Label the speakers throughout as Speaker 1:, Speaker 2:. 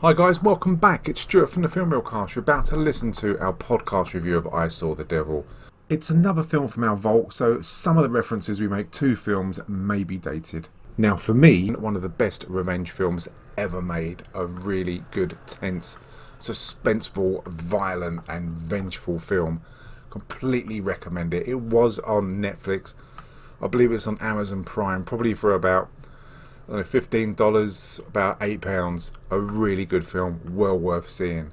Speaker 1: Hi guys, welcome back. It's Stuart from the Filmreelcast. You're about to listen to our podcast review of I Saw the Devil. It's another film from our vault, so some of the references we make to films may be dated. Now for me, one of the best revenge films ever made. A really good, tense, suspenseful, violent and vengeful film. Completely recommend it. It was on Netflix. I believe it's on Amazon Prime, probably for about $15, about £8. A really good film, well worth seeing.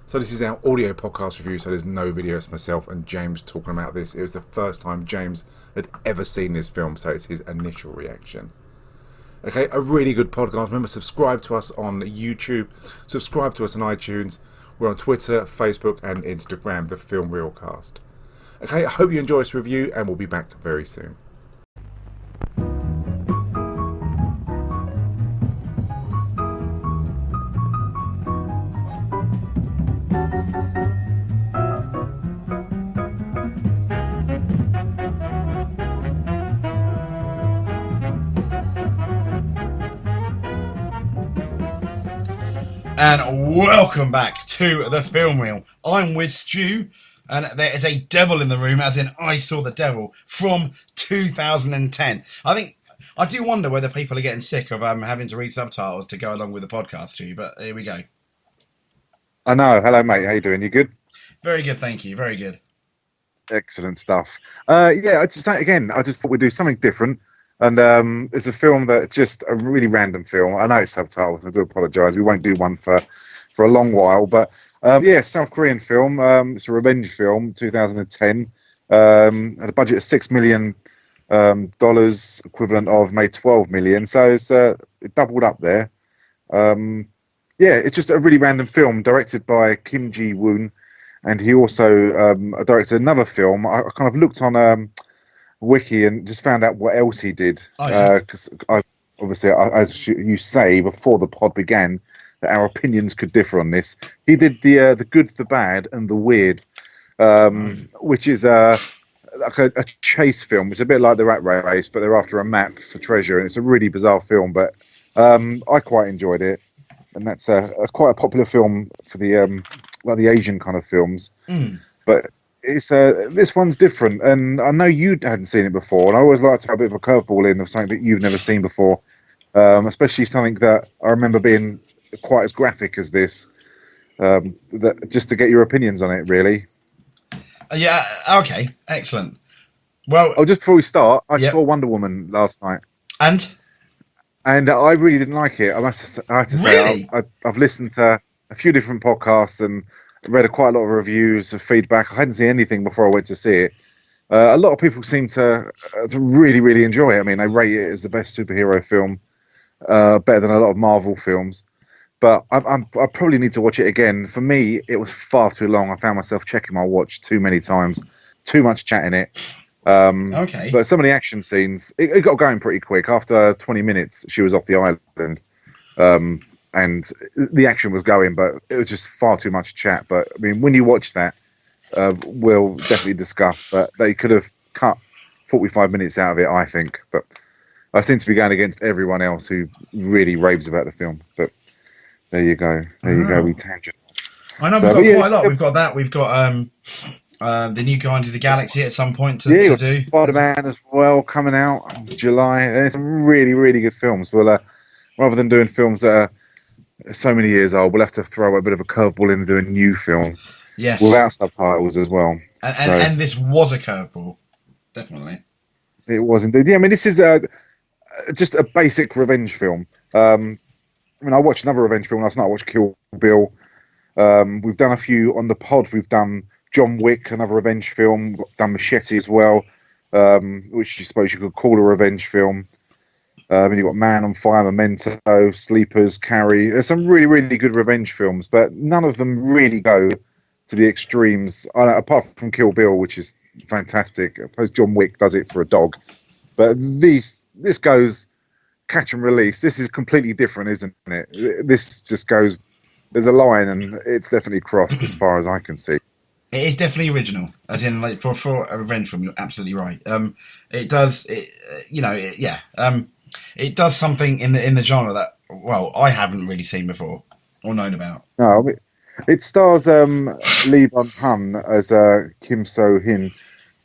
Speaker 1: So this is our audio podcast review, so there's no video. It's myself and James talking about this. It was the first time James had ever seen this film, so it's his initial reaction. Okay, a really good podcast. Remember, subscribe to us on YouTube, subscribe to us on iTunes. We're on Twitter, Facebook and Instagram, the Filmreelcast. Okay, I hope you enjoy this review and we'll be back very soon.
Speaker 2: And welcome back to the Film Reel. I'm with Stu, and there is a devil in the room, as in I Saw the Devil, from 2010. I do wonder whether people are getting sick of having to read subtitles to go along with the podcast, Stu, but here we go.
Speaker 3: I know. Hello, mate. How you doing? You good?
Speaker 2: Very good, thank you. Very good.
Speaker 3: Excellent stuff. I just thought we'd do something different. And it's a film that's just a really random film. I know it's subtitled. I do apologise. We won't do one for a long while. But South Korean film. It's a revenge film, 2010. Had a budget of $6 million, equivalent of maybe 12 million. So it doubled up there. It's just a really random film directed by Kim Ji-woon, and he also directed another film. I kind of looked on Wiki and just found out what else he did, because as you say before the pod began, that our opinions could differ on this. He did the good, the bad, and the weird, which is like a chase film. It's a bit like the Rat Race, but they're after a map for treasure, and it's a really bizarre film. But I quite enjoyed it, and that's quite a popular film for the Asian kind of films. But it's this one's different, and I know you hadn't seen it before, and I always like to have a bit of a curveball in of something that you've never seen before, especially something that I remember being quite as graphic as this, that just to get your opinions on it, really.
Speaker 2: Okay, excellent. Well,
Speaker 3: just before we start, I saw Wonder Woman last night,
Speaker 2: and
Speaker 3: I really didn't like it. I have to say,
Speaker 2: really?
Speaker 3: I've listened to a few different podcasts and read quite a lot of reviews of feedback. I hadn't seen anything before I went to see it. A lot of people seem to really, really enjoy it. I mean, they rate it as the best superhero film, better than a lot of Marvel films. But I probably need to watch it again. For me, it was far too long. I found myself checking my watch too many times. Too much chat in it.
Speaker 2: Okay.
Speaker 3: But some of the action scenes, it got going pretty quick. After 20 minutes, she was off the island. And the action was going, but it was just far too much chat. But I mean, when you watch that, we'll definitely discuss. But they could have cut 45 minutes out of it, I think. But I seem to be going against everyone else who really raves about the film. But there you go. There you go. We tangent.
Speaker 2: I know we've got quite a lot. We've got that. We've got the new Guardians of the Galaxy at some point to do.
Speaker 3: Spider-Man as well coming out in July. And it's some really, really good films. Well, rather than doing films that are so many years old, we'll have to throw a bit of a curveball in and do a new film.
Speaker 2: Yes.
Speaker 3: Without subtitles as well.
Speaker 2: And this was a curveball. Definitely.
Speaker 3: It was indeed. Yeah, I mean, this is just a basic revenge film. I mean, I watched another revenge film last night. I watched Kill Bill. We've done a few on the pod. We've done John Wick, another revenge film. We've done Machete as well, which I suppose you could call a revenge film. And you've got Man on Fire, Memento, Sleepers, Carrie. There's some really, really good revenge films, but none of them really go to the extremes, apart from Kill Bill, which is fantastic. I suppose John Wick does it for a dog. But this goes catch and release. This is completely different, isn't it? This just goes, there's a line, and it's definitely crossed as far as I can see.
Speaker 2: It is definitely original, as in, like, for a revenge film, you're absolutely right. It does, it does something in the genre that, well, I haven't really seen before. or known about?
Speaker 3: No, I mean, it stars Lee Byung-hun as Kim So-hyun,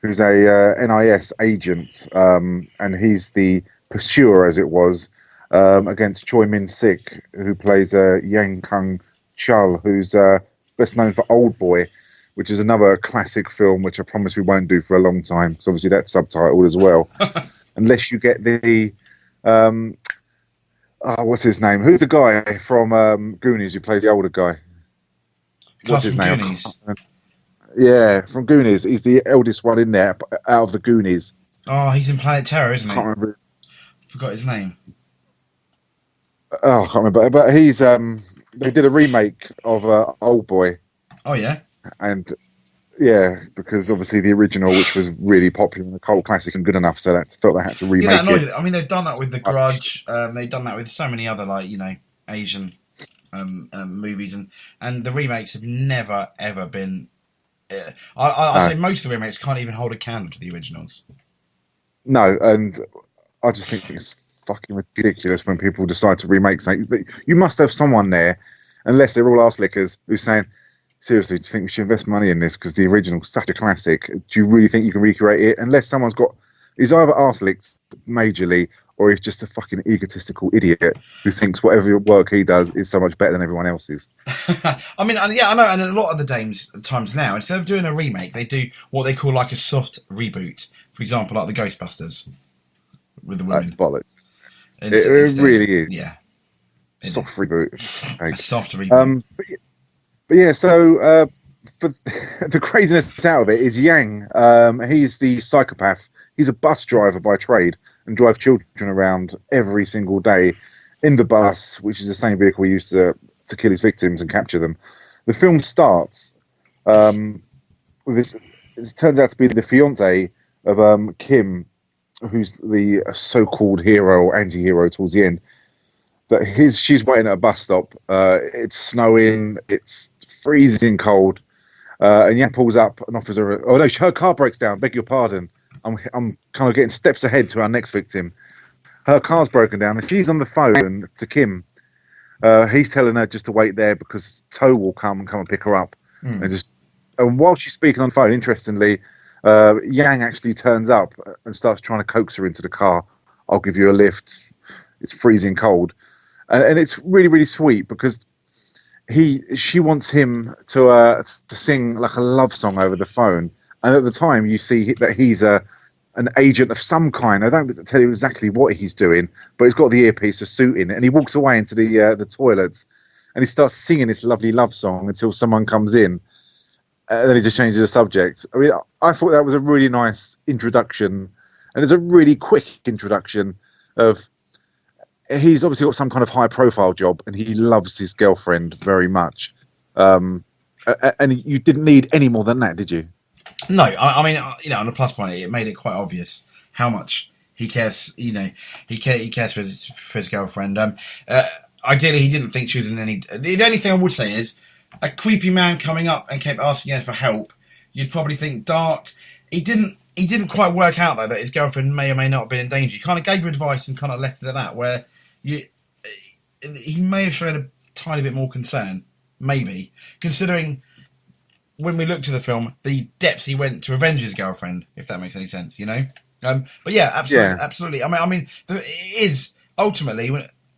Speaker 3: who's a NIS agent, and he's the pursuer, as it was, against Choi Min-sik, who plays Jang Kyung-chul, who's best known for Old Boy, which is another classic film, which I promise we won't do for a long time, because obviously that's subtitled as well. Unless you get the... what's his name? Who's the guy from Goonies who plays the older guy? What's his name?
Speaker 2: Goonies.
Speaker 3: Yeah, from Goonies. He's the eldest one in there, out of the Goonies.
Speaker 2: Oh, he's in Planet Terror, isn't he?
Speaker 3: Can't remember.
Speaker 2: Forgot his name.
Speaker 3: Oh, I can't remember. But he's they did a remake of Old Boy.
Speaker 2: Oh yeah.
Speaker 3: And yeah, because obviously the original, which was really popular and a cult classic and good enough, so that felt they had to remake it.
Speaker 2: I mean, they've done that with The Grudge. They've done that with so many other Asian movies, and the remakes have never ever been. I say most of the remakes can't even hold a candle to the originals.
Speaker 3: No, and I just think it's fucking ridiculous when people decide to remake something. You must have someone there, unless they're all arse lickers, who's saying, seriously, do you think we should invest money in this? Because the original's such a classic. Do you really think you can recreate it? Unless someone's he's either arse licked majorly, or he's just a fucking egotistical idiot who thinks whatever work he does is so much better than everyone else's.
Speaker 2: I mean, yeah, I know, and a lot of the times now, instead of doing a remake, they do what they call like a soft reboot. For example, like the Ghostbusters with the women.
Speaker 3: That's bollocks.
Speaker 2: Instead,
Speaker 3: it really is.
Speaker 2: Yeah.
Speaker 3: Soft reboot.
Speaker 2: A soft reboot.
Speaker 3: But yeah, so for the craziness out of it is Yang. He's the psychopath. He's a bus driver by trade and drives children around every single day in the bus, which is the same vehicle he used to kill his victims and capture them. The film starts with this. It turns out to be the fiancé of Kim, who's the so-called hero or anti-hero towards the end. That she's waiting at a bus stop. It's snowing. It's freezing cold. And Yang pulls up and offers her. Oh no, her car breaks down. Beg your pardon. I'm kind of getting steps ahead to our next victim. Her car's broken down, and she's on the phone to Kim. He's telling her just to wait there because Tow will come and pick her up. And while she's speaking on the phone, interestingly, Yang actually turns up and starts trying to coax her into the car. I'll give you a lift. It's freezing cold. And it's really, really sweet because she wants him to sing like a love song over the phone. And at the time, you see that he's an agent of some kind. I don't tell you exactly what he's doing, but he's got the earpiece, a suit in, and he walks away into the toilets, and he starts singing this lovely love song until someone comes in, and then he just changes the subject. I mean, I thought that was a really nice introduction, and it's a really quick introduction of. He's obviously got some kind of high-profile job, and he loves his girlfriend very much. And you didn't need any more than that, did you?
Speaker 2: No, I mean, on the plus point, it made it quite obvious how much he cares. He cares for his girlfriend. Ideally, he didn't think she was in any. The only thing I would say is a creepy man coming up and kept asking her for help. You'd probably think dark. He didn't quite work out though that his girlfriend may or may not have been in danger. He kind of gave her advice and kind of left it at that. Where he may have shown a tiny bit more concern, maybe considering. When we looked at the film, the depths he went to avenge his girlfriend, if that makes any sense, But yeah, absolutely. I mean, it is ultimately,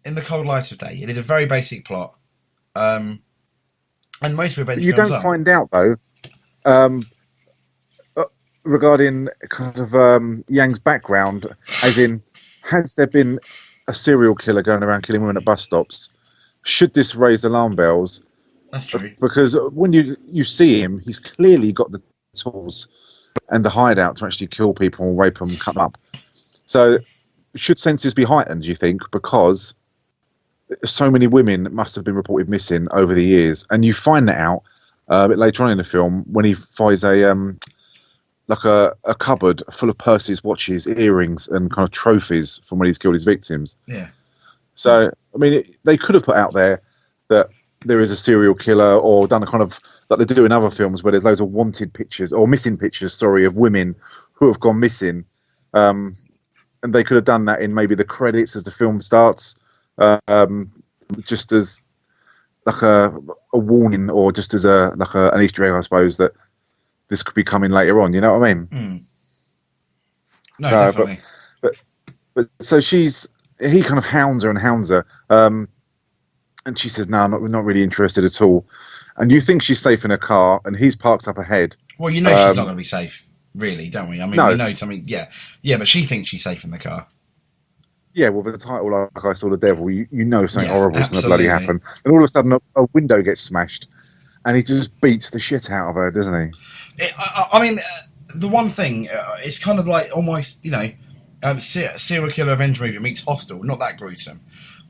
Speaker 2: in the cold light of day, it is a very basic plot, and most revenge
Speaker 3: you
Speaker 2: films
Speaker 3: don't
Speaker 2: are.
Speaker 3: find out though regarding kind of Yang's background, as in, has there been a serial killer going around killing women at bus stops? Should this raise alarm bells?
Speaker 2: That's true.
Speaker 3: Because when you see him, he's clearly got the tools and the hideout to actually kill people, rape them, cut them up. So should senses be heightened, do you think? Because so many women must have been reported missing over the years. And you find that out a bit later on in the film when he finds a cupboard full of purses, watches, earrings, and kind of trophies from when he's killed his victims.
Speaker 2: Yeah.
Speaker 3: So, I mean, they could have put out there that there is a serial killer, or done a kind of like they do in other films where there's loads of wanted pictures or missing pictures, of women who have gone missing. And they could have done that in maybe the credits as the film starts, just as like a warning, or just as an Easter egg, I suppose, that this could be coming later on. You know what I mean?
Speaker 2: Mm. No,
Speaker 3: So,
Speaker 2: definitely.
Speaker 3: But so he kind of hounds her, and she says, "No, I'm not really interested at all." And you think she's safe in her car, and he's parked up ahead.
Speaker 2: Well, you know she's not going to be safe, really, don't we? I mean,
Speaker 3: No.
Speaker 2: we know something. Yeah, but she thinks she's safe in the car.
Speaker 3: Yeah, well, with the title, like I Saw the Devil, you know something horrible's going to bloody
Speaker 2: absolutely.
Speaker 3: happen. And all of a sudden, a window gets smashed, and he just beats the shit out of her, doesn't he?
Speaker 2: I mean, the one thing, it's kind of like almost, serial killer revenge movie meets Hostel. Not that gruesome,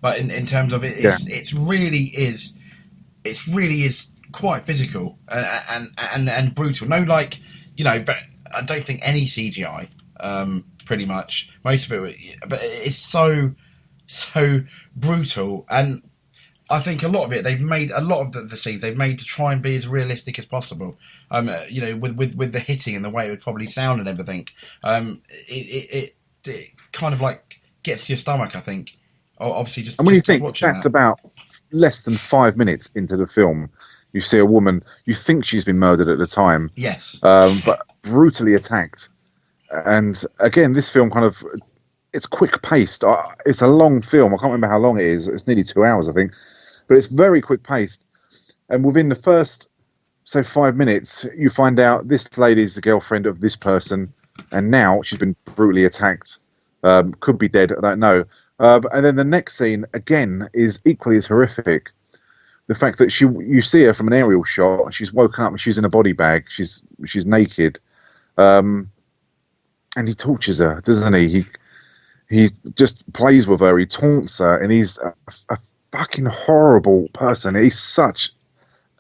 Speaker 2: but in terms of it, it's really is quite physical and brutal. No, but I don't think any CGI. Pretty much most of it, but it's so brutal, and I think a lot of it they've made a lot of the scenes they've made to try and be as realistic as possible. With the hitting and the way it would probably sound and everything. It kind of like gets to your stomach, I think. Obviously, just
Speaker 3: and when
Speaker 2: just
Speaker 3: you think
Speaker 2: watching
Speaker 3: that's
Speaker 2: that.
Speaker 3: about less than 5 minutes into the film, you see a woman you think she's been murdered at the time,
Speaker 2: Yes,
Speaker 3: but brutally attacked. And again, this film it's quick paced. It's a long film. I can't remember how long it is. It's nearly 2 hours, I think, but it's very quick paced. And within the first, 5 minutes, you find out this lady is the girlfriend of this person, and now she's been brutally attacked. Could be dead. I don't know. And then the next scene again is equally as horrific. The fact that you see her from an aerial shot. She's woken up and she's in a body bag. She's naked. And he tortures her, doesn't he? He just plays with her. He taunts her, and he's a fucking horrible person. He's such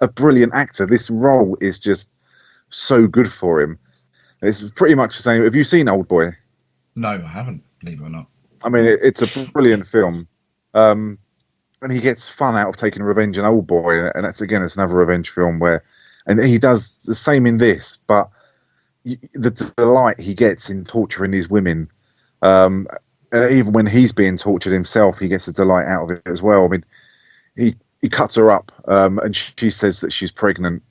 Speaker 3: a brilliant actor. This role is just so good for him. It's pretty much the same. Have you seen Old Boy?
Speaker 2: no, I haven't. Believe it or not.
Speaker 3: I mean, it's a brilliant film. And he gets fun out of taking revenge on Old Boy, and it's another revenge film and he does the same in this, but the delight he gets in torturing these women, even when he's being tortured himself, he gets a delight out of it as well. I mean, he cuts her up, and she says that she's pregnant,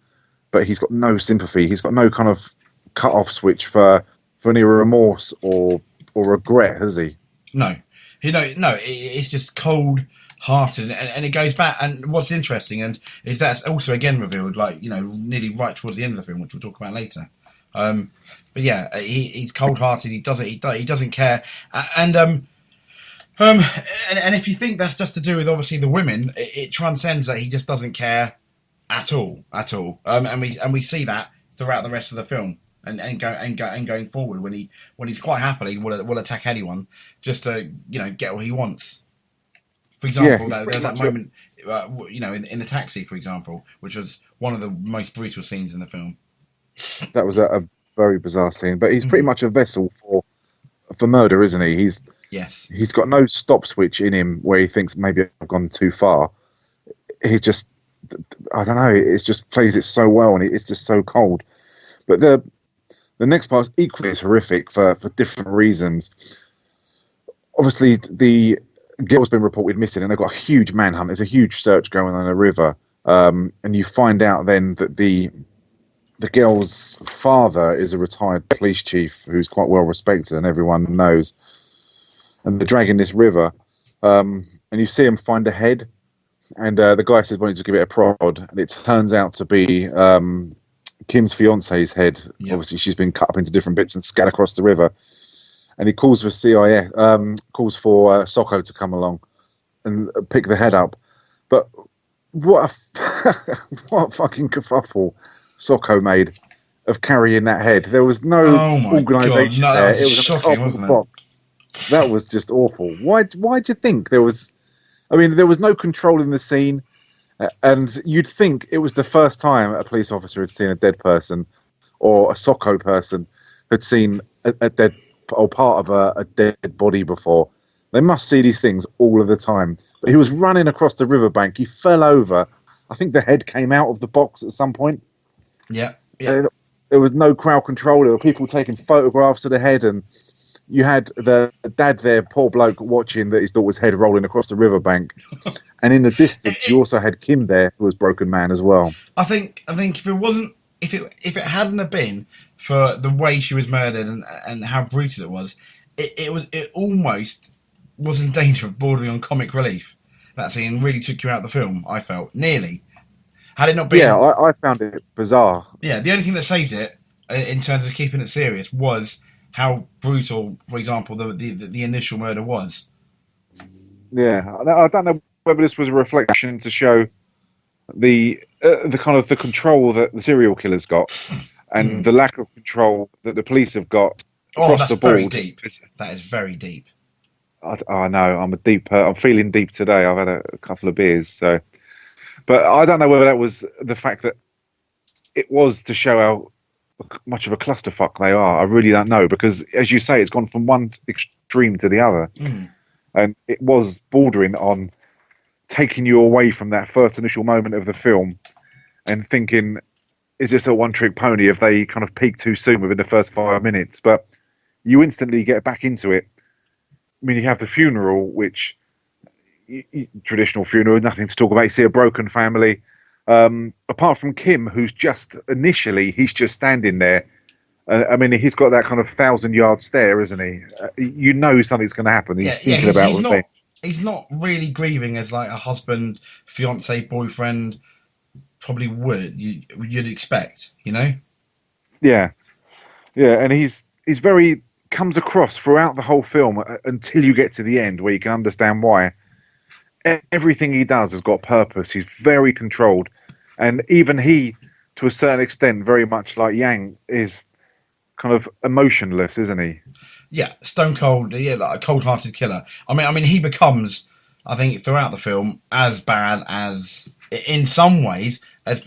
Speaker 3: but he's got no sympathy. He's got no kind of cut-off switch for any remorse or regret, has he?
Speaker 2: No, it's just cold-hearted, and it goes back. And what's interesting is that's also again revealed, nearly right towards the end of the film, which we'll talk about later. But yeah, he's cold-hearted. He doesn't care, and if you think that's just to do with obviously the women, it transcends that. He just doesn't care at all. And we see that throughout the rest of the film, and going forward when he's quite happily will attack anyone just to get what he wants. For example, there's that moment in the taxi, for example, which was one of the most brutal scenes in the film.
Speaker 3: That was a very bizarre scene, but he's pretty much a vessel for murder, isn't he? He's got no stop switch in him where he thinks maybe I've gone too far. He just, I don't know, it just plays it so well, and it's just so cold. But the next part is equally as horrific for different reasons. Obviously, the girl's been reported missing, and they've got a huge manhunt. There's a huge search going on in the river, and you find out then that the girl's father is a retired police chief who's quite well respected and everyone knows. And they're dragging this river, and you see him find a head, and the guy says, "Why don't you just give it a prod?" And it turns out to be Kim's fiance's head. Yep. Obviously, she's been cut up into different bits and scattered across the river. And he calls for calls for Soo-hyun to come along and pick the head up. But what a fucking kerfuffle Soo-hyun made of carrying that head. There was no organisation there. It was
Speaker 2: shocking, wasn't it?
Speaker 3: Box. That was just awful. Why'd you think there was? I mean, there was no control in the scene, and you'd think it was the first time a police officer had seen a dead person, or a Soo-hyun person had seen a dead or part of a dead body before. They must see these things all of the time. But he was running across the riverbank. He fell over. I think the head came out of the box at some point.
Speaker 2: Yeah.
Speaker 3: There was no crowd control. There were people taking photographs of the head, and you had the dad there, poor bloke, watching that his daughter's head rolling across the riverbank. And in the distance, you also had Kim there, who was Broken Man as well.
Speaker 2: I think if it hadn't have been for the way she was murdered and how brutal it was, it almost was in danger of bordering on comic relief. That scene really took you out of the film, I felt. Nearly. Had it not been...
Speaker 3: Yeah, I found it bizarre.
Speaker 2: Yeah, the only thing that saved it, in terms of keeping it serious, was how brutal, for example, the initial murder was.
Speaker 3: Yeah, I don't know whether this was a reflection to show the kind of the control that the serial killer's got and the lack of control that the police have got across the board.
Speaker 2: Very deep. That is very deep.
Speaker 3: I know. I'm feeling deep today. I've had a couple of beers, so. But I don't know whether that was the fact that it was to show how much of a clusterfuck they are. I really don't know, because, as you say, it's gone from one extreme to the other, and it was bordering on taking you away from that first initial moment of the film and thinking, is this a one-trick pony if they kind of peak too soon within the first 5 minutes? But you instantly get back into it. I mean, you have the funeral, which traditional funeral, nothing to talk about. You see a broken family. Apart from Kim, who's just initially, he's just standing there. I mean, he's got that kind of 1,000-yard stare, isn't he? You know something's going to happen. He's thinking about revenge.
Speaker 2: He's not really grieving as like a husband, fiance, boyfriend probably would. You'd expect, you know? Yeah,
Speaker 3: and he's very comes across throughout the whole film until you get to the end, where you can understand why. Everything he does has got purpose. He's very controlled, and even he, to a certain extent, very much like Yang, is kind of emotionless, isn't he?
Speaker 2: Yeah, stone cold. Yeah, like a cold-hearted killer. I mean, he becomes, I think, throughout the film, as bad as, in some ways, as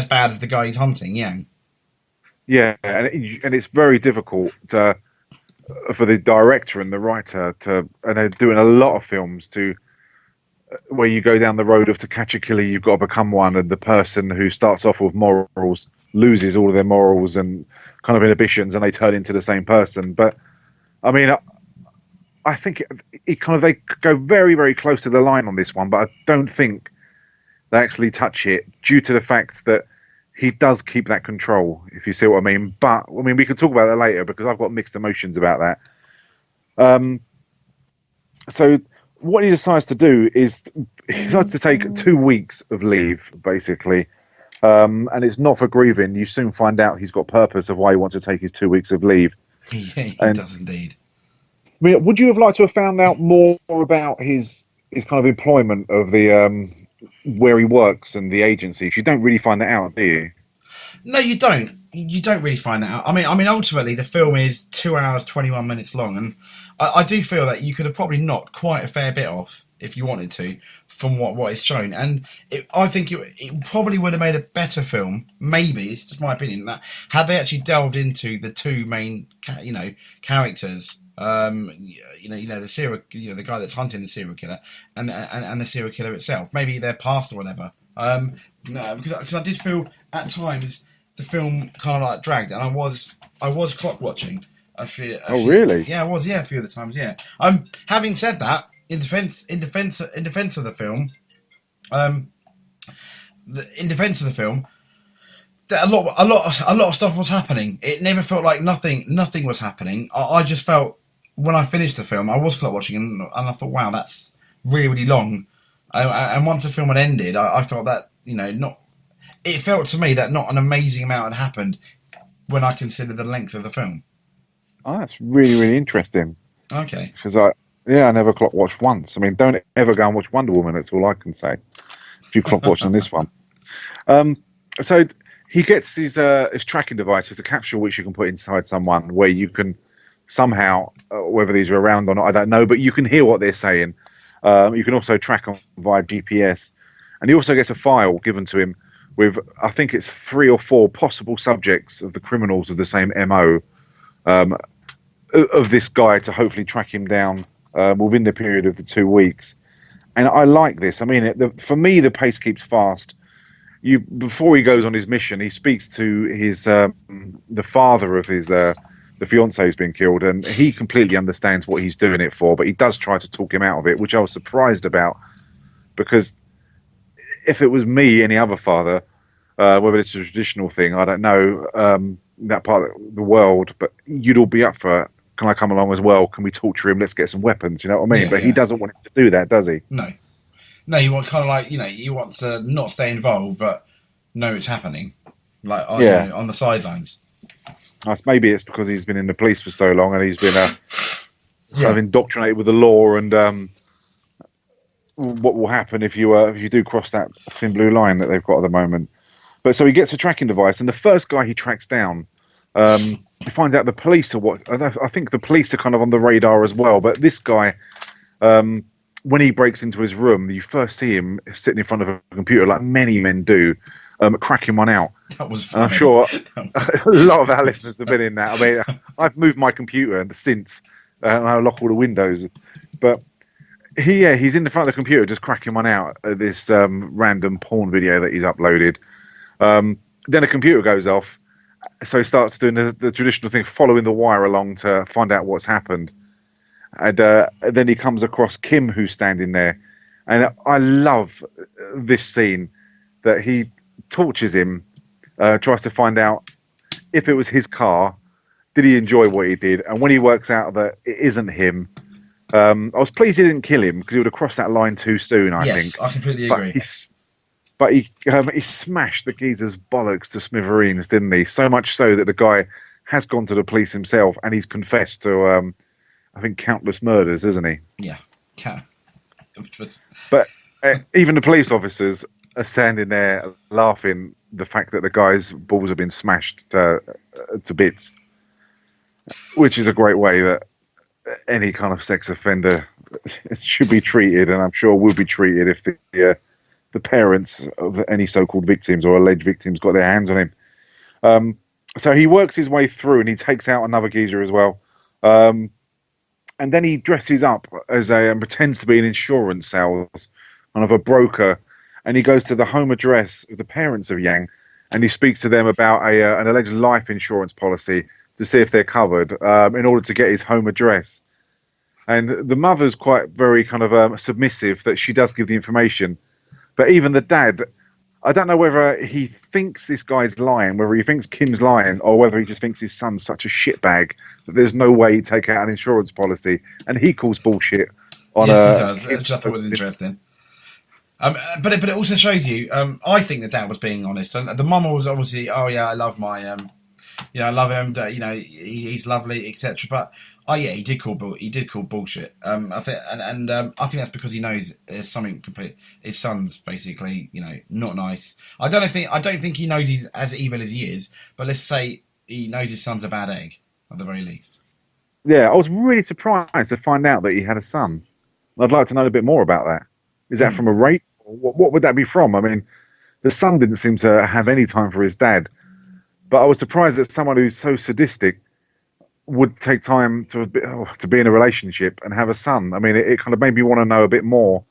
Speaker 2: bad as the guy he's hunting, Yang.
Speaker 3: Yeah, and it's very difficult for the director and the writer and they're doing a lot of films where you go down the road of to catch a killer, you've got to become one, and the person who starts off with morals loses all of their morals and kind of inhibitions, and they turn into the same person. But I mean, I think they go very, very close to the line on this one, but I don't think they actually touch it due to the fact that he does keep that control, if you see what I mean. But I mean, we can talk about that later, because I've got mixed emotions about that. So what he decides to do is he decides to take 2 weeks of leave, basically. And it's not for grieving. You soon find out he's got purpose of why he wants to take his 2 weeks of leave.
Speaker 2: He does indeed.
Speaker 3: I mean, would you have liked to have found out more about his kind of employment of the where he works and the agency? You don't really find that out, do you?
Speaker 2: No, you don't. You don't really find that out. I mean, ultimately, the film is 2 hours, 21 minutes long, and I do feel that you could have probably knocked quite a fair bit off if you wanted to from what is shown. And I think it probably would have made a better film. Maybe, it's just my opinion, that had they actually delved into the two main, characters. The guy that's hunting the serial killer and the serial killer itself, maybe their past or whatever. Because I did feel at times the film kind of like dragged, and I was clock watching.
Speaker 3: Really?
Speaker 2: Yeah, I was. Yeah, a few of the times. Yeah. Having said that, in defense of the film, that a lot of stuff was happening. It never felt like nothing was happening. I just felt, when I finished the film, I was clock watching, and I thought, wow, that's really, really long. And once the film had ended, I felt that, it felt to me that not an amazing amount had happened when I considered the length of the film.
Speaker 3: Oh, that's really, really interesting.
Speaker 2: Okay.
Speaker 3: Because I never clock watched once. I mean, don't ever go and watch Wonder Woman. That's all I can say. If you clock watch on this one. So he gets his tracking device with a capsule which you can put inside someone, where you can somehow, whether these are around or not, I don't know, but you can hear what they're saying. You can also track them via GPS. And he also gets a file given to him with, I think it's 3 or 4 possible subjects of the criminals of the same MO of this guy, to hopefully track him down within the period of the 2 weeks. And I like this. I mean, for me, the pace keeps fast. Before he goes on his mission, he speaks to his the father of his the fiancé who's been killed, and he completely understands what he's doing it for, but he does try to talk him out of it, which I was surprised about, because if it was me, any other father, whether it's a traditional thing, I don't know, that part of the world, but you'd all be up for it. Can I come along as well? Can we torture him? Let's get some weapons. You know what I mean?
Speaker 2: Yeah,
Speaker 3: But he doesn't want him to do that, does he?
Speaker 2: No, you want kind of like, you want to not stay involved, but know it's happening, like on the sidelines.
Speaker 3: Maybe it's because he's been in the police for so long and he's been kind of indoctrinated with the law and what will happen if you do cross that thin blue line that they've got at the moment. But so he gets a tracking device, and the first guy he tracks down, he finds out the police are I think the police are kind of on the radar as well. But this guy, when he breaks into his room, you first see him sitting in front of a computer, like many men do, cracking one out.
Speaker 2: That was funny.
Speaker 3: I'm sure a lot of our listeners have been in that. I mean, I've moved my computer since, and I lock all the windows. But he's in the front of the computer just cracking one out at this random porn video that he's uploaded. Then the computer goes off, so he starts doing the traditional thing, following the wire along to find out what's happened. And then he comes across Kim, who's standing there. And I love this scene that he tortures him, tries to find out if it was his car, did he enjoy what he did? And when he works out that it isn't him, I was pleased he didn't kill him because he would have crossed that line too soon, I think.
Speaker 2: Yes, I completely agree.
Speaker 3: But he smashed the geezer's bollocks to smithereens, didn't he? So much so that the guy has gone to the police himself and he's confessed to, I think, countless murders, isn't he?
Speaker 2: Yeah.
Speaker 3: But even the police officers are standing there laughing the fact that the guy's balls have been smashed to bits, which is a great way that any kind of sex offender should be treated, and I'm sure will be treated if the parents of any so-called victims or alleged victims got their hands on him. So he works his way through and he takes out another geezer as well. And then he dresses up as and pretends to be an insurance sales, kind of a broker, and he goes to the home address of the parents of Yang, and he speaks to them about an alleged life insurance policy to see if they're covered in order to get his home address. And the mother's very kind of submissive that she does give the information. But even the dad, I don't know whether he thinks this guy's lying, whether he thinks Kim's lying, or whether he just thinks his son's such a shitbag that there's no way he'd take out an insurance policy. And he calls bullshit on
Speaker 2: Yes, he does, which I thought was interesting. But it also shows you, I think the dad was being honest. And the mum was obviously, oh yeah, I love my, I love him, he's lovely, etc. But he did call bullshit. I think, I think that's because he knows there's something complete. His son's basically, not nice. I don't think he knows he's as evil as he is. But let's say he knows his son's a bad egg at the very least.
Speaker 3: Yeah, I was really surprised to find out that he had a son. I'd like to know a bit more about that. Is that from a rape? What would that be from? I mean, the son didn't seem to have any time for his dad. But I was surprised that someone who's so sadistic would take time to be in a relationship and have a son. I mean, it kind of made me want to know a bit more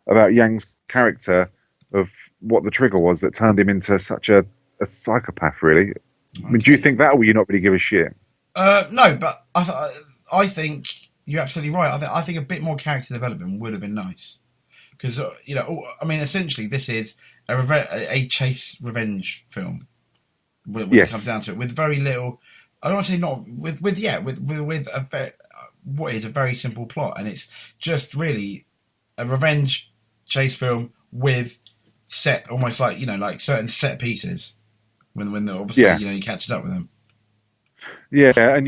Speaker 3: about Yang's character, of what the trigger was that turned him into such a psychopath, really. Okay. I mean, do you think that, or will you not really give a shit?
Speaker 2: No, but I think you're absolutely right. I think a bit more character development would have been nice. Because, essentially, this is a chase revenge film. When it comes down to it, with very little, I don't want to say not with what is a very simple plot, and it's just really a revenge chase film with almost like like certain set pieces when obviously he catches up with them. Yeah,
Speaker 3: and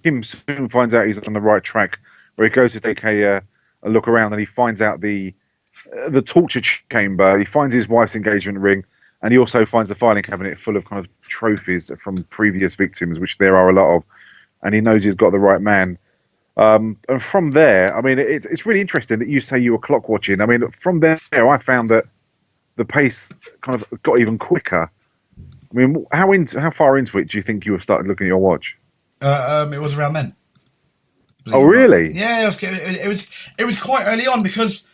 Speaker 3: Kim soon finds out he's on the right track, where he goes to take a look around, and he finds out the torture chamber. He finds his wife's engagement ring. And he also finds the filing cabinet full of kind of trophies from previous victims, which there are a lot of. And he knows he's got the right man. And from there, I mean, it's really interesting that you say you were clock watching. I mean, from there, I found that the pace kind of got even quicker. I mean, how far into it do you think you have started looking at your watch?
Speaker 2: It was around then.
Speaker 3: Oh, really?
Speaker 2: Yeah, it was quite early on, because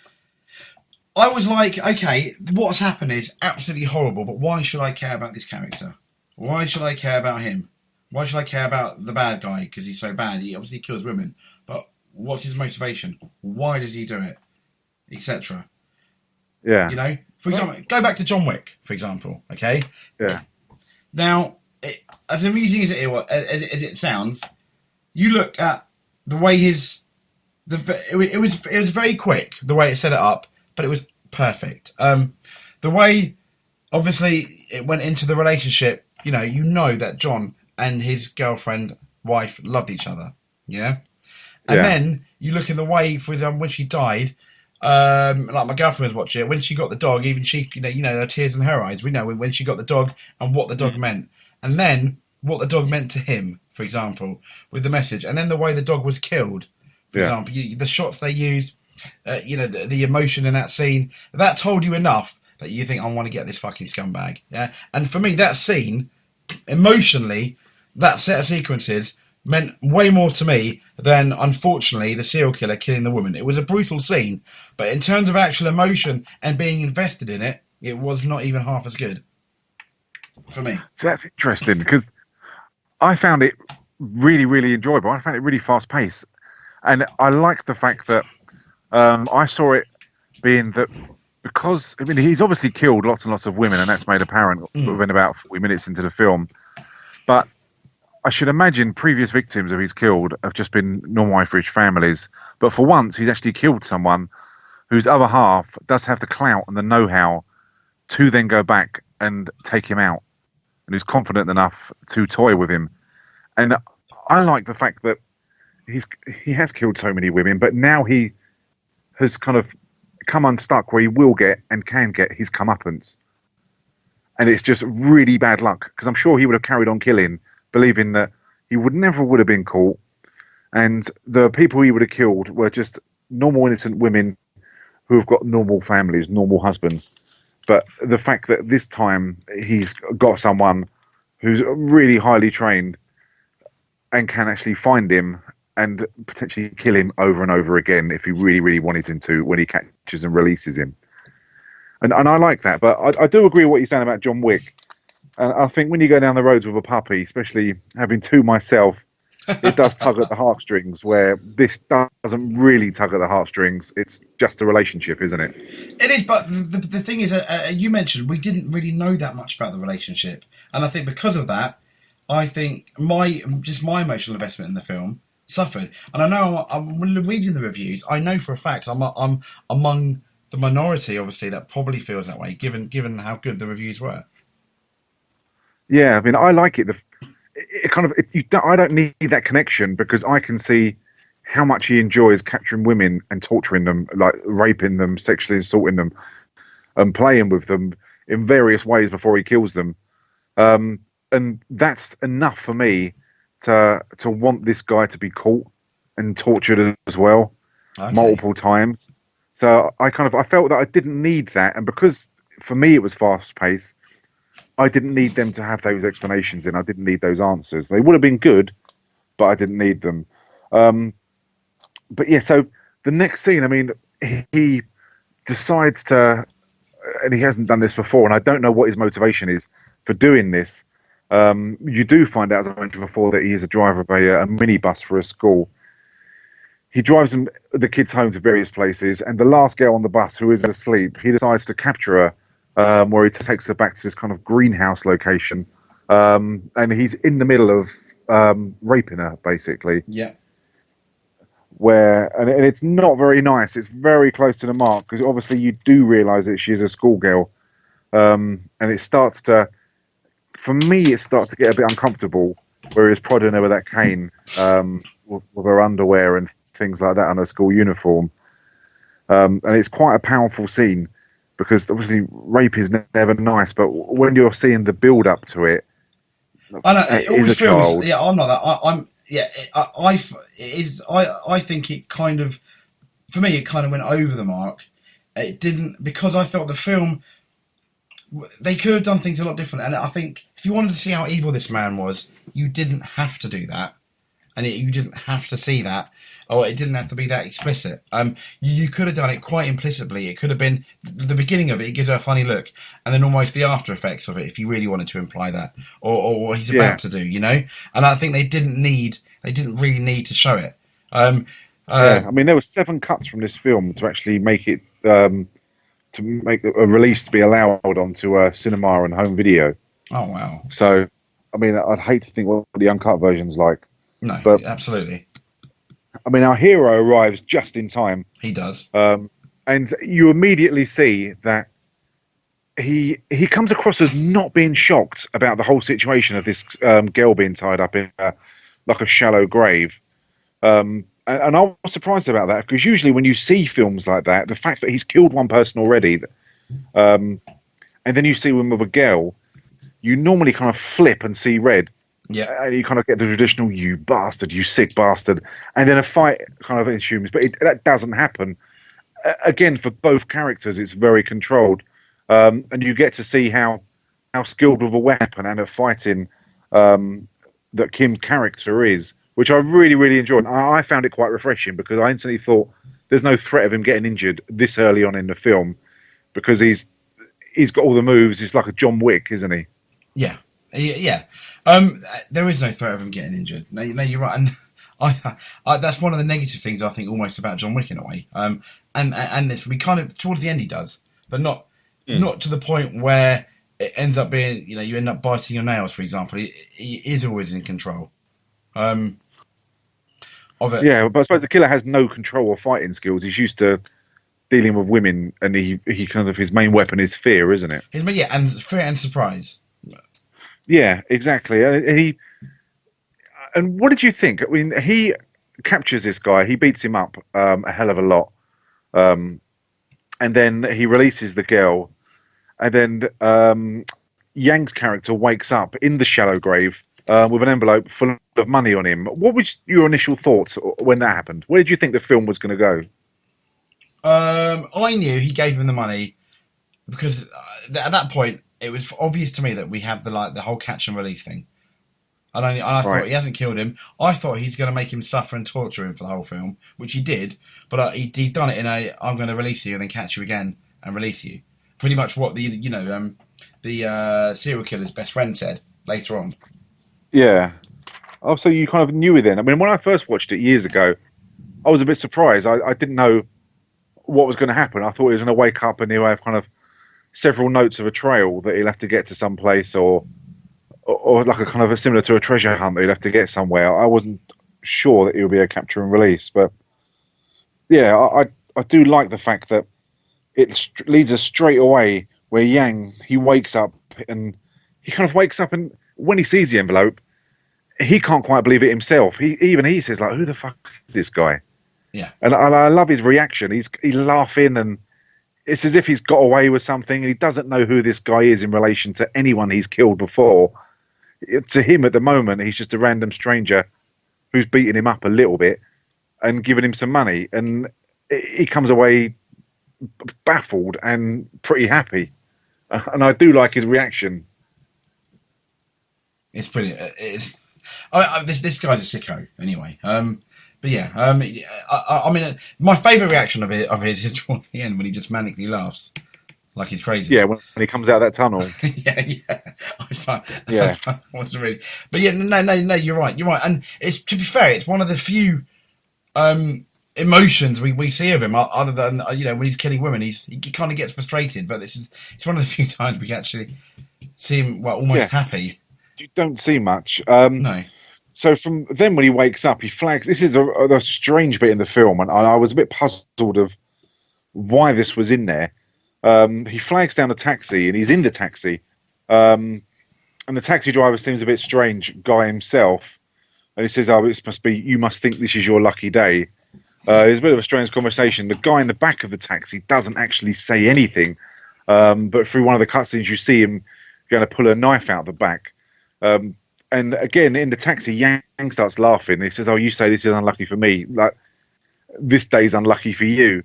Speaker 2: I was like, okay, what's happened is absolutely horrible, but why should I care about this character? Why should I care about him? Why should I care about the bad guy because he's so bad? He obviously kills women, but what's his motivation? Why does he do it? Etc.
Speaker 3: Yeah.
Speaker 2: You know, for example, go back to John Wick, for example. Okay.
Speaker 3: Yeah.
Speaker 2: Now, as amusing as it sounds, you look at the way it was very quick the way it set it up, but it was perfect. The way, obviously, it went into the relationship. You know that John and his girlfriend, wife, loved each other. Yeah. And then you look in the way for when she died. Like my girlfriend was watching it when she got the dog. Even she, her tears in her eyes. We know when she got the dog and what the dog meant, and then what the dog meant to him, for example, with the message, and then the way the dog was killed, for example, the shots they used, the emotion in that scene, that told you enough that you think, I want to get this fucking scumbag. Yeah, and for me, that scene, emotionally, that set of sequences meant way more to me than, unfortunately, the serial killer killing the woman. It was a brutal scene, but in terms of actual emotion and being invested in it, it was not even half as good for me.
Speaker 3: So that's interesting because I found it really, really enjoyable. I found it really fast paced, and I like the fact that I saw it being that because he's obviously killed lots and lots of women, and that's made apparent within about 40 minutes into the film, but I should imagine previous victims of his killed have just been normal Irish families. But for once, he's actually killed someone whose other half does have the clout and the know-how to then go back and take him out, and who's confident enough to toy with him. And I like the fact that he has killed so many women, but now he has kind of come unstuck where he will get and can get his comeuppance. And it's just really bad luck, because I'm sure he would have carried on killing, believing that he never would have been caught, and the people he would have killed were just normal innocent women who have got normal families, normal husbands. But the fact that this time he's got someone who's really highly trained and can actually find him and potentially kill him over and over again if he really, really wanted him to, when he catches and releases him. And I like that, but I do agree with what you're saying about John Wick. And I think when you go down the roads with a puppy, especially having two myself, it does tug at the heartstrings, where this doesn't really tug at the heartstrings. It's just a relationship, isn't it?
Speaker 2: It is, but the thing is, you mentioned we didn't really know that much about the relationship. And I think because of that, I think my emotional investment in the film suffered. And I know I'm reading the reviews, I know for a fact I'm among the minority, obviously, that probably feels that way, given how good the reviews were.
Speaker 3: Yeah, I mean, I like it. I don't need that connection, because I can see how much he enjoys capturing women and torturing them, like raping them, sexually assaulting them, and playing with them in various ways before he kills them. And that's enough for me to want this guy to be caught and tortured as well, multiple times. So I felt that I didn't need that, and because for me it was fast paced, I didn't need them to have those explanations, and I didn't need those answers. They would have been good, but I didn't need them. But yeah, so the next scene, I mean, he decides to, and he hasn't done this before, and I don't know what his motivation is for doing this. You do find out, as I mentioned before, that he is a driver of a minibus for a school. He drives the kids home to various places, and the last girl on the bus, who is asleep, he decides to capture her. Where he takes her back to this kind of greenhouse location, and he's in the middle of raping her, basically. Yeah. And it's not very nice. It's very close to the mark, because obviously you do realise that she's a schoolgirl, and it starts to get a bit uncomfortable, where he's prodding her with that cane, with her underwear and things like that on her school uniform, and it's quite a powerful scene. Because obviously rape is never nice, but when you're seeing the build up to it,
Speaker 2: I know it always feels. Yeah, I'm not that. I think it kind of, for me, it kind of went over the mark. It didn't, because I felt the film, they could have done things a lot different. And I think if you wanted to see how evil this man was, you didn't have to do that, and you didn't have to see that. Or it didn't have to be that explicit. You could have done it quite implicitly. It could have been the beginning of it. It gives her a funny look, and then almost the after effects of it, if you really wanted to imply that, or what he's about to do, And I think they didn't really need to show it. I
Speaker 3: mean, there were 7 cuts from this film to actually make it to make a release to be allowed onto cinema and home video.
Speaker 2: Oh wow!
Speaker 3: So, I mean, I'd hate to think what the uncut version's like.
Speaker 2: No,
Speaker 3: but
Speaker 2: absolutely.
Speaker 3: I mean, our hero arrives just in time.
Speaker 2: He does,
Speaker 3: and you immediately see that he comes across as not being shocked about the whole situation of this girl being tied up in like a shallow grave. And I was surprised about that, because usually when you see films like that, the fact that he's killed one person already, and then you see him with a girl, you normally kind of flip and see red.
Speaker 2: Yeah.
Speaker 3: You kind of get the traditional, you bastard, you sick bastard. And then a fight kind of ensues. But that doesn't happen. Again, for both characters, it's very controlled. And you get to see how skilled with a weapon and at fighting that Kim's character is, which I really, really enjoyed. I found it quite refreshing, because I instantly thought there's no threat of him getting injured this early on in the film, because he's got all the moves. He's like a John Wick, isn't he?
Speaker 2: Yeah. There is no threat of him getting injured. No, you're right. And I that's one of the negative things I think almost about John Wick in a way. And it's, we kind of towards the end he does, but not to the point where it ends up being, you end up biting your nails, for example. He is always in control. Of it.
Speaker 3: Yeah, but I suppose the killer has no control or fighting skills. He's used to dealing with women, and he kind of, his main weapon is fear, isn't it?
Speaker 2: Yeah, and fear and surprise.
Speaker 3: Yeah, exactly. And what did you think? I mean, he captures this guy. He beats him up a hell of a lot. And then he releases the girl. And then Yang's character wakes up in the shallow grave with an envelope full of money on him. What was your initial thoughts when that happened? Where did you think the film was going to go?
Speaker 2: I knew he gave him the money because at that point it was obvious to me that we had the whole catch and release thing. And I thought he hasn't killed him. I thought he's going to make him suffer and torture him for the whole film, which he did. But he's done it in I'm going to release you and then catch you again and release you. Pretty much what the serial killer's best friend said later on. Yeah.
Speaker 3: Oh, so you kind of knew it then. I mean, when I first watched it years ago, I was a bit surprised. I didn't know what was going to happen. I thought he was going to wake up and he'll have kind of several notes of a trail that he'll have to get to some place, or like a kind of similar to a treasure hunt that he'll have to get somewhere. I wasn't sure that it would be a capture and release, but yeah, I do like the fact that it leads us straight away where Yang, he wakes up and he kind of wakes up, and when he sees the envelope, he can't quite believe it himself. He says, like, who the fuck is this guy?
Speaker 2: Yeah.
Speaker 3: And I love his reaction. He's laughing, and it's as if he's got away with something, and he doesn't know who this guy is in relation to anyone he's killed before. To him at the moment, he's just a random stranger who's beating him up a little bit and giving him some money. And he comes away baffled and pretty happy. And I do like his reaction.
Speaker 2: It's brilliant. This guy's a sicko anyway. But yeah, I mean, my favourite reaction of his is towards the end when he just manically laughs like he's crazy.
Speaker 3: Yeah, when he comes out of that tunnel.
Speaker 2: Yeah. But yeah, no, you're right. And it's, to be fair, it's one of the few emotions we see of him, other than when he's killing women, he kind of gets frustrated. But it's one of the few times we actually see him almost happy.
Speaker 3: You don't see much.
Speaker 2: No.
Speaker 3: So from then, when he wakes up, he flags. This is a strange bit in the film, and I was a bit puzzled of why this was in there. He flags down a taxi, and he's in the taxi, and the taxi driver seems a bit strange guy himself, and he says, "Oh, you must think this is your lucky day." There's a bit of a strange conversation. The guy in the back of the taxi doesn't actually say anything, but through one of the cutscenes, you see him going to pull a knife out the back. And again, in the taxi, Yang starts laughing. He says, "Oh, you say this is unlucky for me. Like, this day's unlucky for you."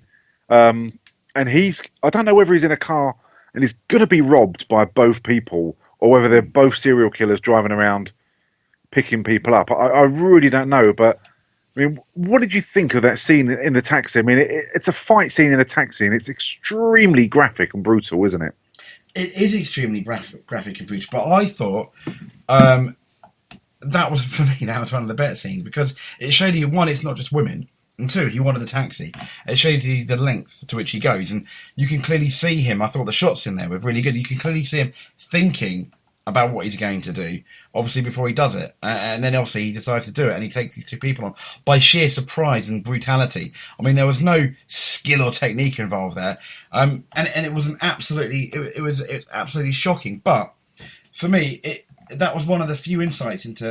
Speaker 3: And I don't know whether he's in a car and he's going to be robbed by both people, or whether they're both serial killers driving around picking people up. I really don't know. But, I mean, what did you think of that scene in the taxi? I mean, it's a fight scene in a taxi, and it's extremely graphic and brutal, isn't it?
Speaker 2: It is extremely graphic and brutal, but I thought... that was, for me, that was one of the better scenes, because it showed you, one, it's not just women. And two, he wanted the taxi. It shows you the length to which he goes, and you can clearly see him. I thought the shots in there were really good. You can clearly see him thinking about what he's going to do, obviously, before he does it. And then, obviously, he decides to do it, and he takes these two people on by sheer surprise and brutality. I mean, there was no skill or technique involved there. And it was it was absolutely shocking. But for me, that was one of the few insights into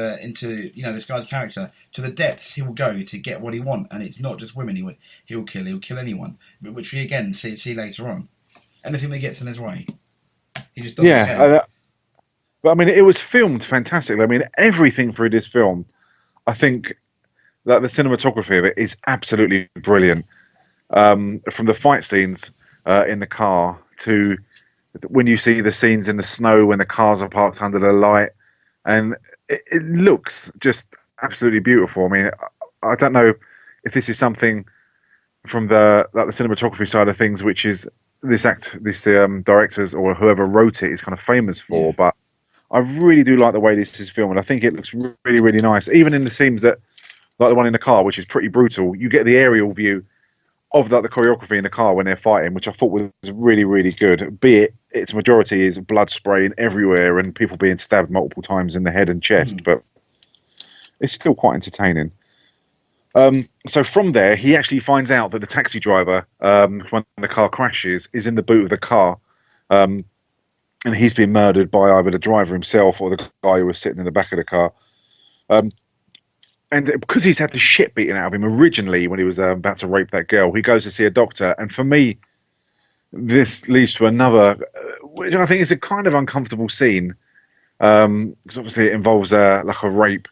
Speaker 2: this guy's character, to the depths he will go to get what he wants. And it's not just women he'll kill anyone, which we again see later on. Anything that gets in his way, he just doesn't care.
Speaker 3: But I mean, it was filmed fantastically. I mean, everything through this film, I think that the cinematography of it is absolutely brilliant. From the fight scenes in the car to when you see the scenes in the snow when the cars are parked under the light, and it looks just absolutely beautiful. I mean, I don't know if this is something from the cinematography side of things, which is this directors or whoever wrote it is kind of famous for, but I really do like the way this is filmed. I think it looks really, really nice. Even in the scenes that, like the one in the car, which is pretty brutal, you get the aerial view of the choreography in the car when they're fighting, which I thought was really, really good. Be it its majority is blood spraying everywhere and people being stabbed multiple times in the head and chest, but it's still quite entertaining. So from there, he actually finds out that the taxi driver, when the car crashes, is in the boot of the car. And he's been murdered by either the driver himself or the guy who was sitting in the back of the car. And because he's had the shit beaten out of him originally when he was about to rape that girl, he goes to see a doctor. And for me, this leads to another, which I think is a kind of uncomfortable scene, because obviously it involves like a rape,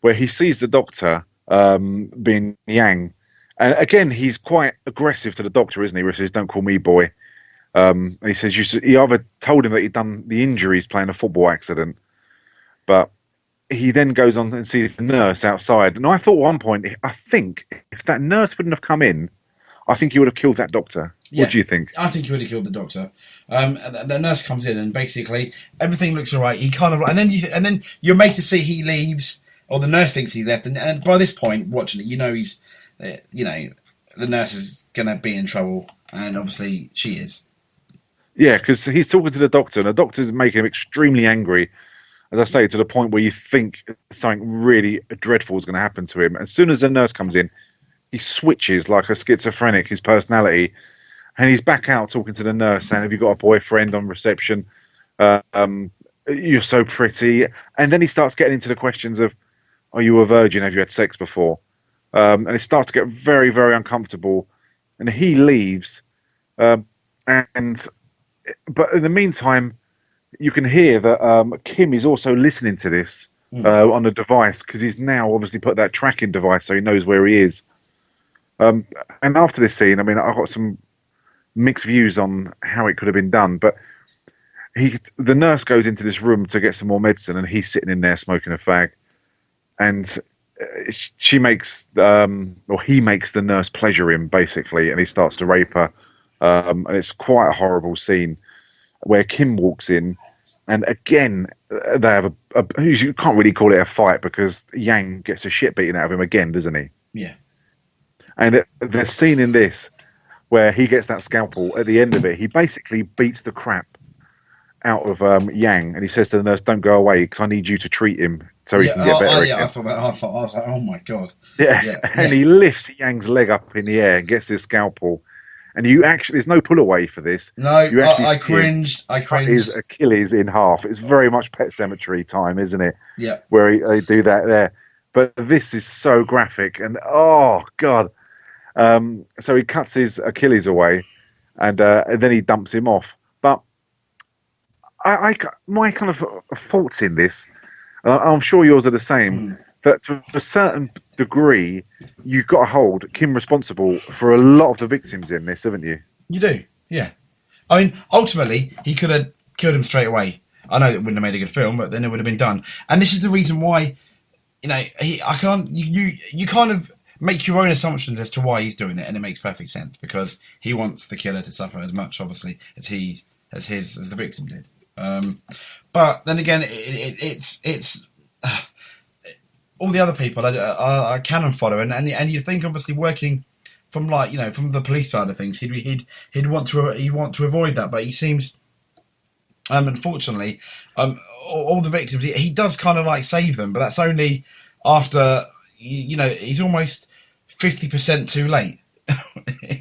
Speaker 3: where he sees the doctor being Yang. And again, he's quite aggressive to the doctor, isn't he? Where he says, "Don't call me boy." And he says he either told him that he'd done the injuries playing a football accident, but he then goes on and sees the nurse outside. And I thought at one point, I think if that nurse wouldn't have come in, I think he would have killed that doctor.
Speaker 2: Yeah,
Speaker 3: what do you think?
Speaker 2: I think he would have killed the doctor. The nurse comes in and basically everything looks all right. He kind of, and then you're made to see he leaves, or the nurse thinks he left, and by this point, watching it, he's, the nurse is gonna be in trouble, and obviously she is.
Speaker 3: Yeah, because he's talking to the doctor, and the doctor's making him extremely angry, as I say, to the point where you think something really dreadful is going to happen to him. As soon as the nurse comes in, he switches like a schizophrenic, his personality, and he's back out talking to the nurse, saying, "Have you got a boyfriend on reception? You're so pretty." And then he starts getting into the questions of, "Are you a virgin? Have you had sex before?" And it starts to get very, very uncomfortable, and he leaves, but in the meantime, you can hear that Kim is also listening to this on the device, because he's now obviously put that tracking device so he knows where he is. And after this scene, I mean, I've got some mixed views on how it could have been done, but the nurse goes into this room to get some more medicine, and he's sitting in there smoking a fag, and he makes the nurse pleasure him basically, and he starts to rape her. And it's quite a horrible scene where Kim walks in, and again they have you can't really call it a fight, because Yang gets a shit beaten out of him again, doesn't he?
Speaker 2: Yeah.
Speaker 3: And the scene in this where he gets that scalpel at the end of it, he basically beats the crap out of Yang, and he says to the nurse, "Don't go away, because I need you to treat him so he can get better."
Speaker 2: I was like, oh my god.
Speaker 3: Yeah. And he lifts Yang's leg up in the air and gets this scalpel. And there's no pull away for this.
Speaker 2: No, I cringed.
Speaker 3: His Achilles in half. It's very much Pet Sematary time, isn't it?
Speaker 2: Yeah.
Speaker 3: Where they do that there. But this is so graphic, and oh god. So he cuts his Achilles away, and then he dumps him off. But my kind of faults in this, I'm sure yours are the same. That to a certain degree, you've got to hold Kim responsible for a lot of the victims in this, haven't you?
Speaker 2: You do, yeah. I mean, ultimately, he could have killed him straight away. I know it wouldn't have made a good film, but then it would have been done. And this is the reason why, you kind of make your own assumptions as to why he's doing it, and it makes perfect sense, because he wants the killer to suffer as much, obviously, as the victim did. But then again, it's all the other people are cannon fodder, and you think obviously working from from the police side of things, he'd want to avoid that, but he seems unfortunately all the victims he does kind of like save them, but that's only after he's almost 50% too late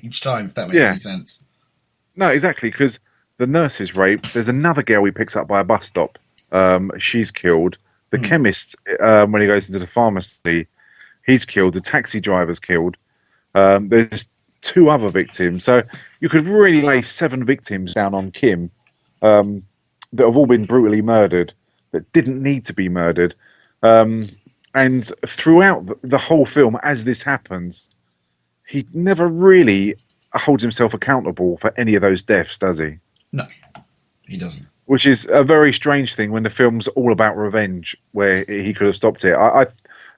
Speaker 2: each time, if that makes any sense.
Speaker 3: No, exactly, because the nurse is raped. There's another girl he picks up by a bus stop. She's killed. The chemist, when he goes into the pharmacy, he's killed. The taxi driver's killed. There's 2 other victims. So you could really lay 7 victims down on Kim that have all been brutally murdered, that didn't need to be murdered. And throughout the whole film, as this happens, he never really holds himself accountable for any of those deaths, does he?
Speaker 2: No, he doesn't.
Speaker 3: Which is a very strange thing when the film's all about revenge, where he could have stopped it.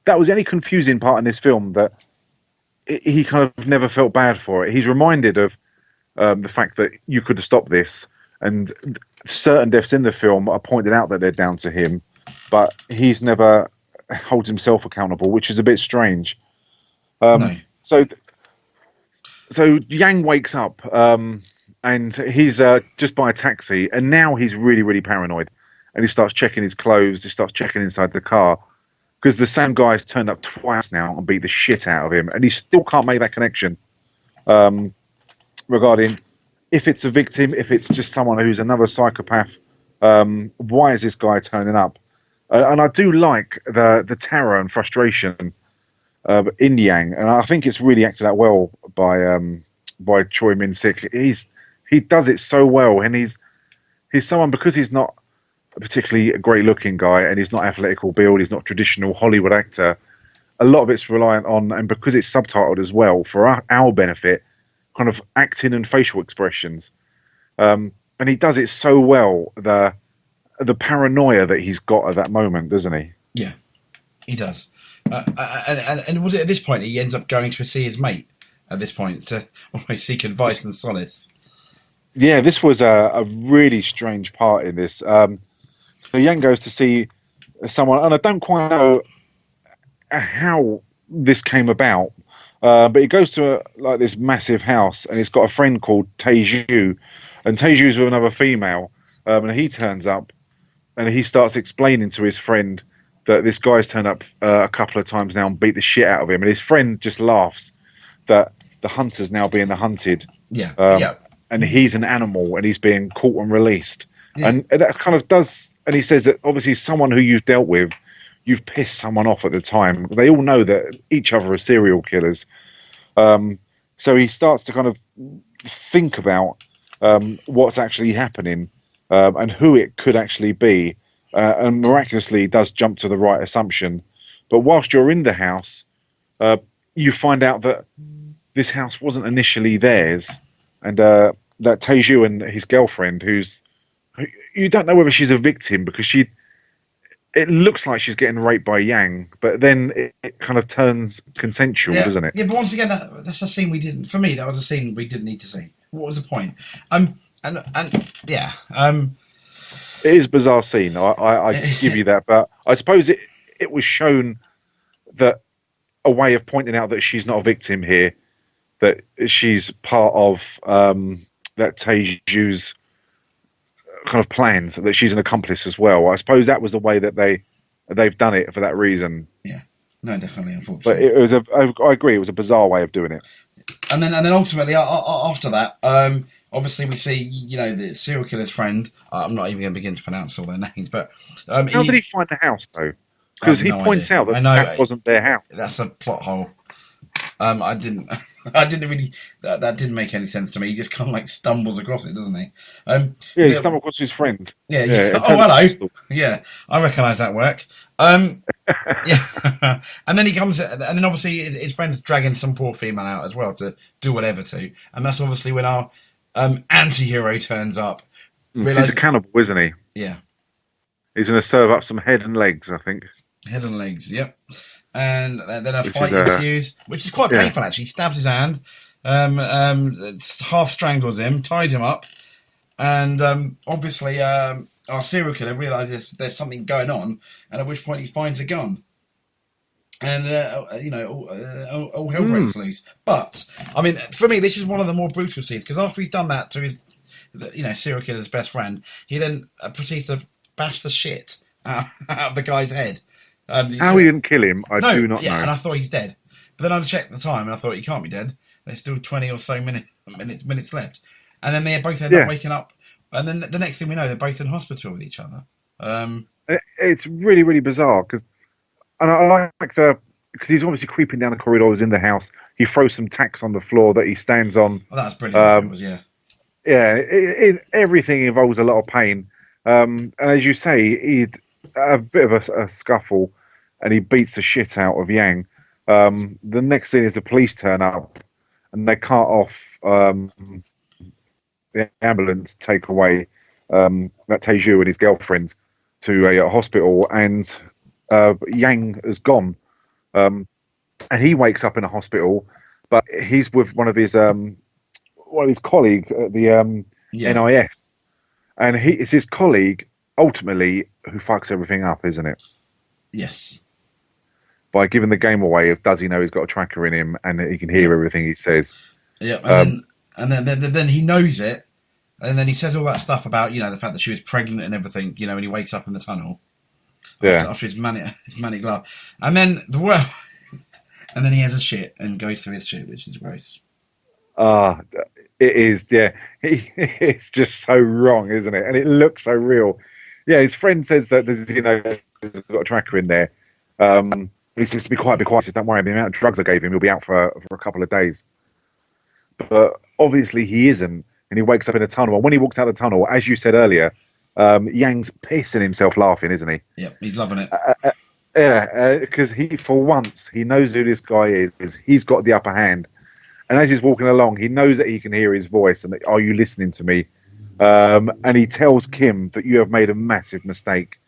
Speaker 3: That was the only confusing part in this film, that he kind of never felt bad for it. He's reminded of the fact that you could have stopped this, and certain deaths in the film are pointed out that they're down to him, but he's never holds himself accountable, which is a bit strange.
Speaker 2: No.
Speaker 3: So Yang wakes up and he's just by a taxi, and now he's really, really paranoid, and he starts checking his clothes, he starts checking inside the car, because the same guy's turned up twice now and beat the shit out of him, and he still can't make that connection regarding if it's a victim, if it's just someone who's another psychopath. Why is this guy turning up? And I do like the terror and frustration in Yang, and I think it's really acted out well by Choi Min-sik. He does it so well, and he's someone, because he's not a particularly great looking guy, and he's not athletical build, he's not traditional Hollywood actor. A lot of it's reliant on, and because it's subtitled as well for our benefit, kind of acting and facial expressions, and he does it so well. The paranoia that he's got at that moment, doesn't he?
Speaker 2: Yeah, he does. And was it at this point he ends up going to see his mate at this point to almost seek advice and solace?
Speaker 3: Yeah, this was a really strange part in this. So Yang goes to see someone, and I don't quite know how this came about, but he goes to this massive house, and he's got a friend called Tae-ju, and Tae-ju's with another female, and he turns up, and he starts explaining to his friend that this guy's turned up a couple of times now and beat the shit out of him, and his friend just laughs that the hunter's now being the hunted.
Speaker 2: Yeah.
Speaker 3: And he's an animal, and he's being caught and released. Yeah. And that kind of does, and he says that obviously someone who you've dealt with, you've pissed someone off at the time. They all know that each other are serial killers. So he starts to kind of think about what's actually happening and who it could actually be. And miraculously does jump to the right assumption. But whilst you're in the house, you find out that this house wasn't initially theirs, and that Tae-ju and his girlfriend, you don't know whether she's a victim, because it looks like she's getting raped by Yang, but then it kind of turns consensual, doesn't it?
Speaker 2: Yeah, but once again, that's a scene we didn't. For me, that was a scene we didn't need to see. What was the point?
Speaker 3: It is a bizarre scene. I give you that, but I suppose it was shown that a way of pointing out that she's not a victim here, that she's part of that Tae-ju's kind of plans, that she's an accomplice as well. I suppose that was the way that they've done it for that reason.
Speaker 2: Yeah, no, definitely, unfortunately.
Speaker 3: But I agree, it was a bizarre way of doing it.
Speaker 2: And then ultimately after that, obviously we see the serial killer's friend. I'm not even going to begin to pronounce all their names, but
Speaker 3: how did he find the house though? Because he points out that wasn't their house.
Speaker 2: That's a plot hole. I didn't really. That didn't make any sense to me. He just kind of stumbles across it, doesn't he?
Speaker 3: He stumbles across his friend.
Speaker 2: Yeah. Oh, hello. Yeah, I recognise that work. Yeah, and then he comes, and then obviously his friend's dragging some poor female out as well to do whatever to, and that's obviously when our anti-hero turns up.
Speaker 3: He's a cannibal, isn't he?
Speaker 2: Yeah. He's
Speaker 3: going to serve up some head and legs, I think.
Speaker 2: Head and legs, yep. And then a fight ensues, which is quite painful, actually. He stabs his hand, half strangles him, ties him up, and obviously our serial killer realises there's something going on, and at which point he finds a gun. And all hell breaks loose. But I mean, for me, this is one of the more brutal scenes because after he's done that to his, serial killer's best friend, he then proceeds to bash the shit out of the guy's head.
Speaker 3: How he didn't kill him, I do not know.
Speaker 2: And I thought he's dead. But then I checked the time, and I thought he can't be dead. There's still 20 or so minutes left, and then they both end up waking up. And then the next thing we know, they're both in hospital with each other.
Speaker 3: It's really, really bizarre because. And I like because he's obviously creeping down the corridors in the house. He throws some tacks on the floor that he stands on.
Speaker 2: Oh, that's brilliant.
Speaker 3: Yeah, everything involves a lot of pain. And as you say, he'd a bit of a scuffle, and he beats the shit out of Yang. The next scene is the police turn up, and they cart off the ambulance, take away that Tae-joo and his girlfriend to a hospital, and Yang has gone, and he wakes up in a hospital, but he's with one of his colleague at the NIS, and it's his colleague ultimately who fucks everything up, isn't it?
Speaker 2: Yes.
Speaker 3: By giving the game away of does he know he's got a tracker in him and he can hear everything he says.
Speaker 2: Yeah, and then he knows it, and then he says all that stuff about the fact that she was pregnant and everything, and he wakes up in the tunnel. After his manic love, and then and then he has a shit and goes through his shit, which is gross.
Speaker 3: It is. Yeah, it's just so wrong, isn't it? And it looks so real. Yeah, his friend says that there's got a tracker in there. He seems to be quiet. He says, "Don't worry, the amount of drugs I gave him, he'll be out for a couple of days." But obviously he isn't, and he wakes up in a tunnel. And when he walks out of the tunnel, as you said earlier. Yang's pissing himself laughing, isn't he?
Speaker 2: Yeah, he's loving it.
Speaker 3: Because for once he knows who this guy is. He's got the upper hand, and as he's walking along, he knows that he can hear his voice. And that, are you listening to me? And he tells Kim that you have made a massive mistake.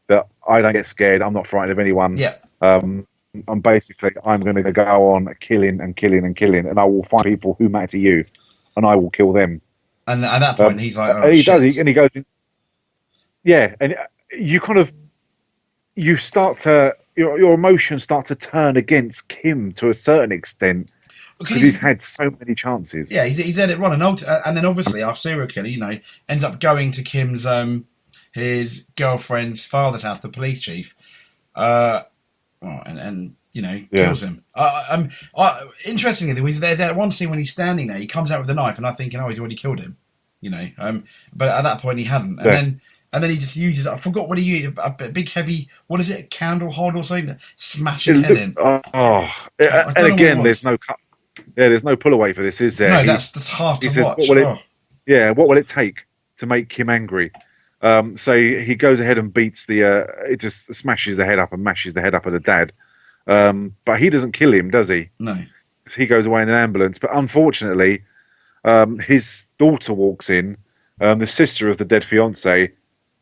Speaker 3: That I don't get scared. I'm not frightened of anyone.
Speaker 2: Yeah.
Speaker 3: I'm going to go on killing, and I will find people who matter to you, and I will kill them.
Speaker 2: And at that point, he's like,
Speaker 3: he does, and he goes. Yeah, and you start to your emotions start to turn against Kim to a certain extent because he's had so many chances.
Speaker 2: Yeah, he's had it wrong, and then obviously our serial killer, ends up going to Kim's his girlfriend's father's house, the police chief, kills him. Interestingly, there's that one scene when he's standing there, he comes out with a knife, and I'm thinking, he's already killed him, but at that point he hadn't, and then he just uses, I forgot what he used, a big heavy, what is it, a candle hod or something, smash his head in.
Speaker 3: And again, there's no cut. Yeah, there's no pull away for this, is there?
Speaker 2: No, that's hard to watch.
Speaker 3: What will it take to make Kim angry? So he goes ahead and beats it just smashes the head up and mashes the head up of the dad. But he doesn't kill him, does he?
Speaker 2: No.
Speaker 3: He goes away in an ambulance. But unfortunately, his daughter walks in, the sister of the dead fiancé,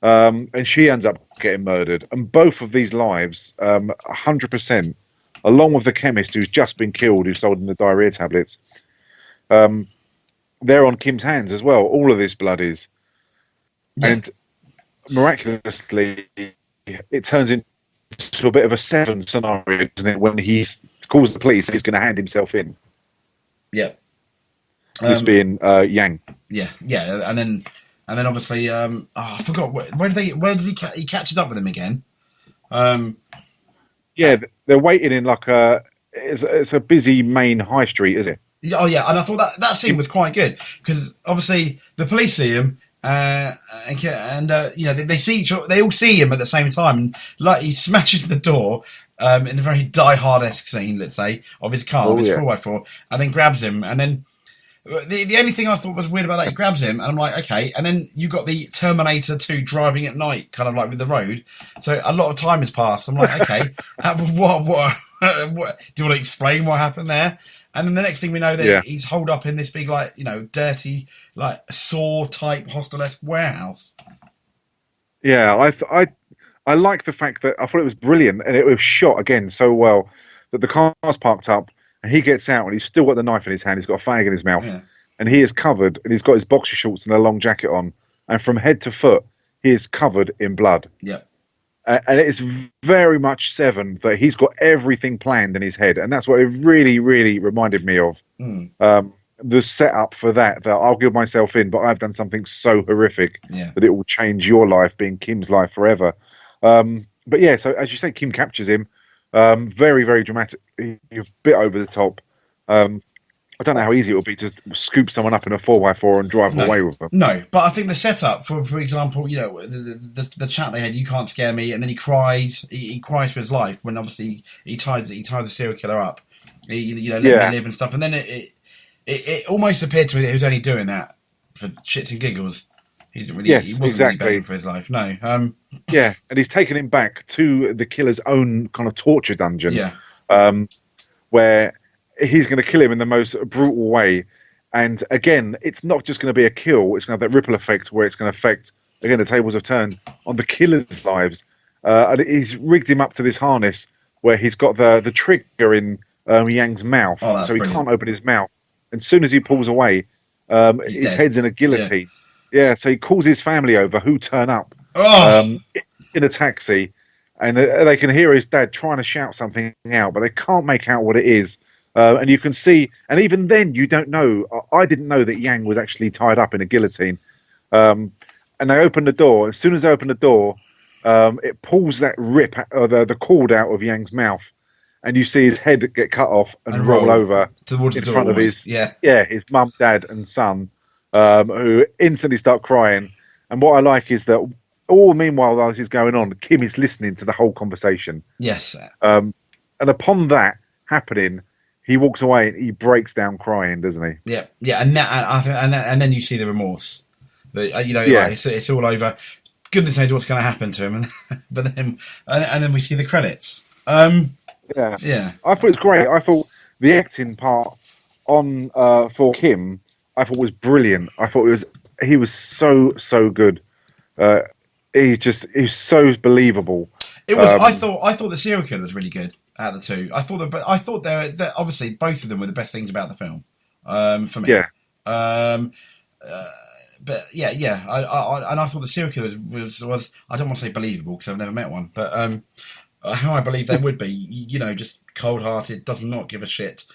Speaker 3: and she ends up getting murdered. And both of these lives, 100%, along with the chemist who's just been killed, who sold him the diarrhea tablets, they're on Kim's hands as well. All of this blood is. Yeah. And miraculously, it turns into a bit of a Seven scenario, doesn't it? When he calls the police, he's going to hand himself in.
Speaker 2: Yeah.
Speaker 3: This being Yang.
Speaker 2: Yeah, and then obviously, I forgot where does he catches up with him again?
Speaker 3: Yeah, they're waiting in like it's a busy main high street, is it?
Speaker 2: Oh yeah, and I thought that scene was quite good because obviously the police see him, and they see they all see him at the same time, and like he smashes the door. In a very Die Hard-esque scene, let's say, of his car, his 4x4, and then grabs him, and then the only thing I thought was weird about that, he grabs him, and I'm like, okay, and then you got the Terminator 2 driving at night, kind of like with the road, so a lot of time has passed. I'm like, okay, what do you want to explain what happened there? And then the next thing we know, that he's holed up in this big, like, dirty, like, Saw-type hostel-esque warehouse.
Speaker 3: Yeah, I like the fact that I thought it was brilliant, and it was shot again so well that the car's parked up and he gets out and he's still got the knife in his hand. He's got a fag in his mouth, and he is covered, and he's got his boxer shorts and a long jacket on, and from head to foot he is covered in blood.
Speaker 2: Yep.
Speaker 3: And it's very much Seven that he's got everything planned in his head, and that's what it really, really reminded me of. The setup for that I'll give myself in, but I've done something so horrific that it will change your life, being Kim's life forever. But yeah, so as you say, Kim captures him. Very, very dramatic. He's a bit over the top. I don't know how easy it would be to scoop someone up in a 4x4 and drive away with them.
Speaker 2: No, but I think the setup, for example, you know, the chat they had, "You can't scare me," and then he cries. He cries for his life when obviously he ties the serial killer up. Let me live and stuff. And then it almost appeared to me that he was only doing that for shits and giggles. He didn't really. He wasn't really begging for his life. No.
Speaker 3: Yeah, and he's taken him back to the killer's own kind of torture dungeon.
Speaker 2: Yeah.
Speaker 3: Where he's going to kill him in the most brutal way. And again, it's not just going to be a kill. It's going to have that ripple effect where it's going to affect, again, the tables have turned on the killer's lives. And he's rigged him up to this harness where he's got the trigger in Yang's mouth.
Speaker 2: Oh,
Speaker 3: so he
Speaker 2: brilliant.
Speaker 3: can't open his mouth. And as soon as he pulls away, his
Speaker 2: dead.
Speaker 3: Head's in a guillotine. Yeah, so he calls his family over, who turn up in a taxi. And they can hear his dad trying to shout something out, but they can't make out what it is. And you can see, and even then, you don't know. I didn't know that Yang was actually tied up in a guillotine. And they open the door. As soon as they open the door, it pulls that the cord out of Yang's mouth, and you see his head get cut off and roll over
Speaker 2: towards
Speaker 3: in
Speaker 2: the door
Speaker 3: front of his his mum, dad, and son, who instantly start crying. And what I like is that all meanwhile while this is going on, Kim is listening to the whole conversation.
Speaker 2: Yes.
Speaker 3: And upon that happening, he walks away and he breaks down crying, doesn't he?
Speaker 2: Yeah, yeah, and then you see the remorse. Like, it's all over. Goodness knows what's going to happen to him, but then we see the credits.
Speaker 3: Yeah.
Speaker 2: I
Speaker 3: thought it was great. I thought the acting part on for Kim, I thought was brilliant. I thought he was so good. He's so believable.
Speaker 2: It was. I thought the serial killer was really good. Out of the two, I thought they obviously both of them were the best things about the film, for me.
Speaker 3: Yeah.
Speaker 2: But yeah. I thought the serial killer was I don't want to say believable because I've never met one, but how I believe they would be, just cold-hearted, does not give a shit,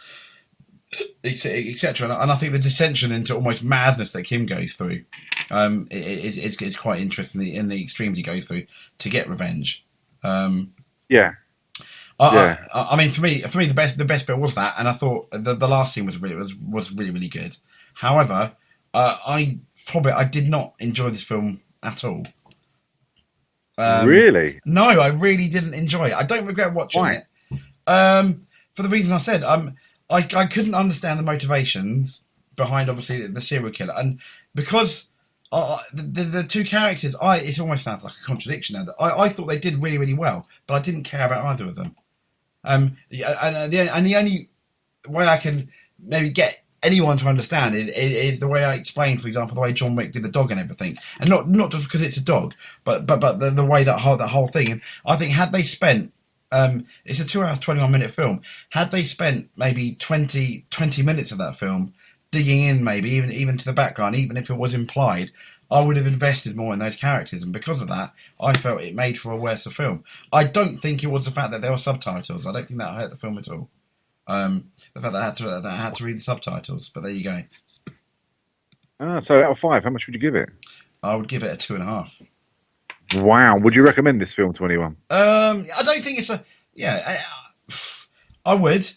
Speaker 2: etc. And I think the descension into almost madness that Kim goes through, it's quite interesting in the extremes he goes through to get revenge.
Speaker 3: Yeah.
Speaker 2: I mean, for me, the best bit was that, and I thought the last scene was really, really good. However, I did not enjoy this film at all.
Speaker 3: Really?
Speaker 2: No, I really didn't enjoy it. I don't regret watching it. For the reason I said, I couldn't understand the motivations behind obviously the serial killer, and because the two characters, it almost sounds like a contradiction now. I thought they did really, really well, but I didn't care about either of them. And the only way I can maybe get anyone to understand it is the way I explained, for example, the way John Wick did the dog and everything, and not just because it's a dog, but the way that whole thing. And I think had they spent, it's a 2 hours 21-minute film. Had they spent maybe 20 minutes of that film digging in, maybe even to the background, even if it was implied, I would have invested more in those characters, and because of that, I felt it made for a worse film. I don't think it was the fact that there were subtitles. I don't think that hurt the film at all. The fact that I had to read the subtitles, but there you go.
Speaker 3: So out of 5, how much would you give it?
Speaker 2: I would give it a 2.5.
Speaker 3: Wow. Would you recommend this film to anyone?
Speaker 2: I don't think it's I would.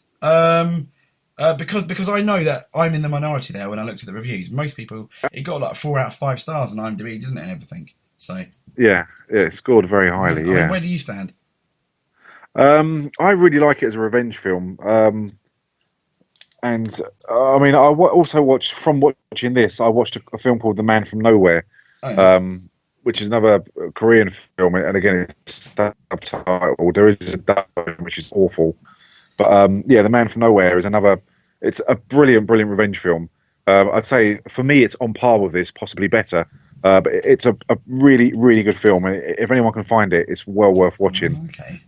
Speaker 2: Because I know that I'm in the minority there when I looked at the reviews. Most people, it got like 4 out of 5 stars on IMDb, didn't it, and everything. So
Speaker 3: yeah, it scored very highly.
Speaker 2: I mean, where do you stand?
Speaker 3: I really like it as a revenge film. And I mean, also watched, from watching this, I watched a film called The Man from Nowhere, which is another Korean film, and again, it's subtitled. There is a dub, which is awful. But The Man from Nowhere is another. It's a brilliant revenge film. I'd say for me, it's on par with this, possibly better. But it's a really, really good film. And if anyone can find it, it's well worth watching.
Speaker 2: Okay.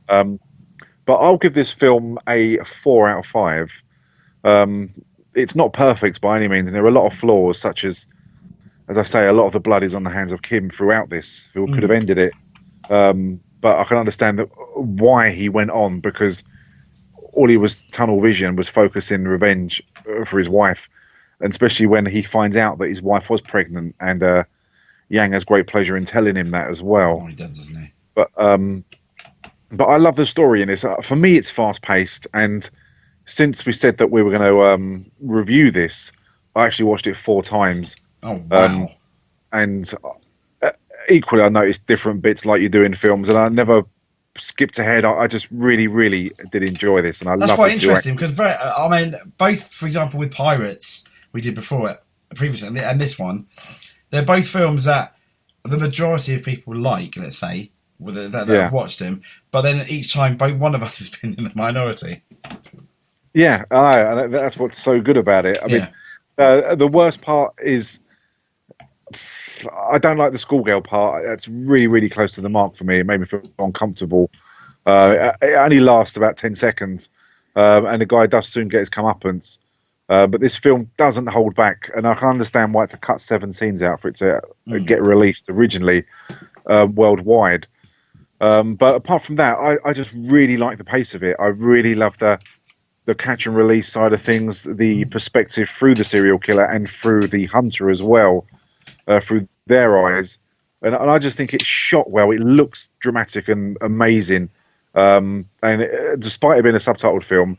Speaker 3: But I'll give this film a 4 out of 5. It's not perfect by any means, and there are a lot of flaws, such as I say, a lot of the blood is on the hands of Kim throughout this, who could have ended it. but I can understand why he went on, because all he was tunnel vision was focusing revenge for his wife, and especially when he finds out that his wife was pregnant, and Yang has great pleasure in telling him that as well.
Speaker 2: Oh, he does, doesn't he?
Speaker 3: But I love the story in this. For me, it's fast paced, and since we said that we were going to review this, I actually watched it 4 times.
Speaker 2: Oh wow!
Speaker 3: And equally, I noticed different bits like you do in films, and I never skipped ahead. I just really, really did enjoy this, and I love it.
Speaker 2: That's quite interesting because, I mean, both, for example, with Pirates we did before it previously, and this one, they're both films that the majority of people like. Let's say that have watched them, but then each time, both one of us has been in the minority.
Speaker 3: Yeah, I know, and that's what's so good about it. I mean, the worst part is I don't like the schoolgirl part. That's really, really close to the mark for me. It made me feel uncomfortable. It only lasts about 10 seconds, and the guy does soon get his comeuppance. But this film doesn't hold back, and I can understand why it's to cut 7 scenes out for it to get released originally worldwide. But apart from that, I just really like the pace of it. I really love the catch and release side of things, the perspective through the serial killer and through the hunter as well. Through their eyes, and I just think it's shot well. It looks dramatic and amazing, and despite it being a subtitled film,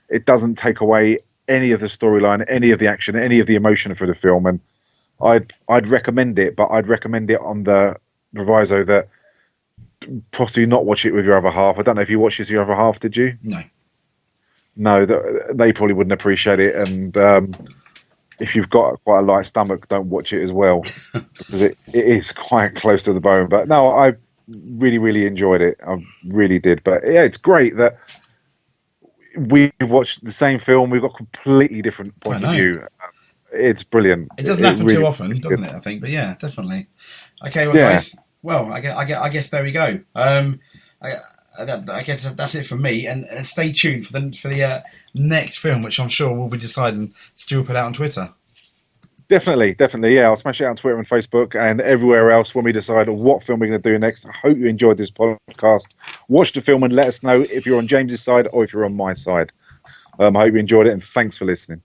Speaker 3: it doesn't take away any of the storyline, any of the action, any of the emotion for the film. And I'd recommend it, but I'd recommend it on the proviso that possibly not watch it with your other half. I don't know if you watched this with your other half. Did you? No, they probably wouldn't appreciate it, and if you've got quite a light stomach, don't watch it as well, because it is quite close to the bone. But no, I really, really enjoyed it. I really did. But yeah, it's great that we watched the same film. We've got completely different points of view. It's brilliant.
Speaker 2: It doesn't happen too often, doesn't it? I think, but yeah, definitely. Okay, well, guys. Well, I guess there we go. I guess that's it from me, and stay tuned for the next film, which I'm sure we'll be deciding Stu will put out on Twitter. Definitely,
Speaker 3: yeah. I'll smash it out on Twitter and Facebook and everywhere else when we decide what film we're going to do next. I hope you enjoyed this podcast. Watch the film and let us know if you're on James's side or if you're on my side. I hope you enjoyed it, and thanks for listening.